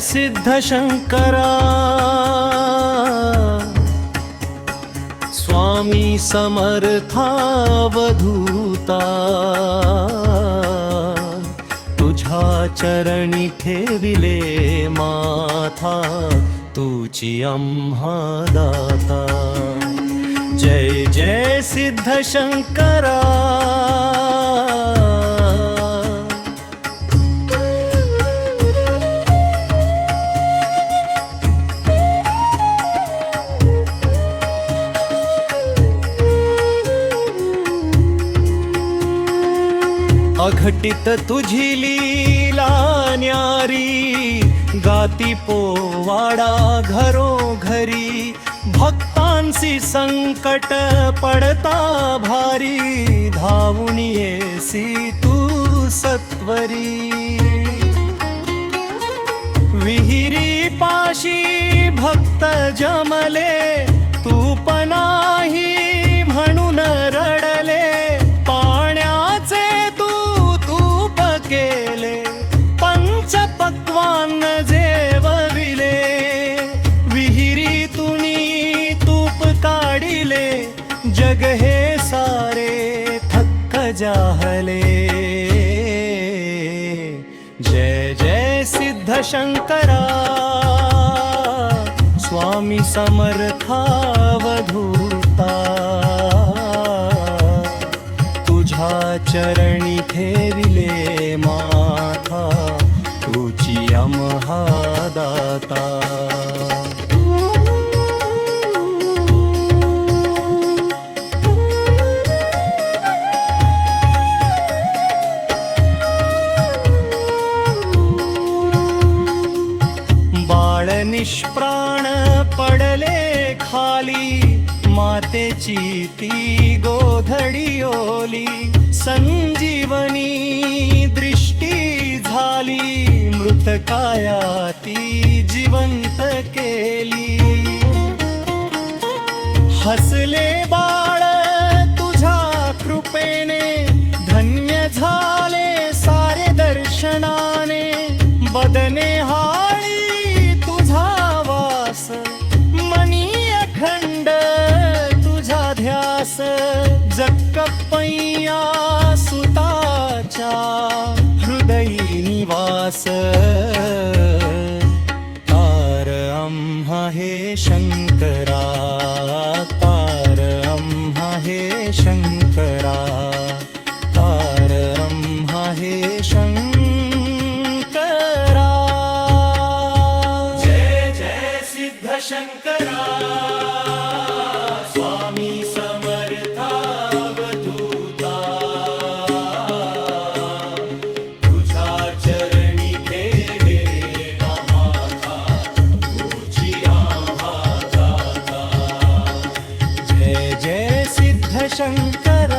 सिद्ध शंकरा, स्वामी समर्थावधूता, तुझ्या चरणी ठेविले माथा, तुझी आम्हा दाता। जय जय सिद्ध शंकरा। अघटित तुझी लीला न्यारी, गाती पोवाडा घरोघरी, भक्तांसी संकट पडता भारी, धावून येसी तू सत्वरी। विहिरी पाशी भक्त जमले, तू पनाही म्हणून रडले, पाण्याचे तूप केले, पंचपक्वान्न जेवविले, विहिरीतुनी तूप काढिले, जग हे सारे थक्क जाहले। जय जय सिद्ध शंकरा, स्वामी समर्थावधूता, तुझ्या चरणी ठेविले माथा, तुझी आम्हा दाता। बाळ निष्प्राण पडले खाली, मातेची ती गोधडी ओली, संजीवनी दृष्टी झाली, मृतकाया ती जिवंत केली। हसले बाळ तुझ्या कृपेने, धन्य झाले सारे दर्शनाने, बदने हाळी तुझा वास, मनी अखंड तुझा ध्यास, जक्कप्पय्या सुताच्या हृदयी निवास। तार आम्हा हे शंकरा, तार आम्हा हे शंकरा, तार आम्हा हे शंकरा। जय जय सिद्ध शंकरा, स्वामी समर्थावधूता, तुझ्या चरणी ठेविले माथा, तुझी आम्हा दाता। जय जय सिद्ध शंकरा।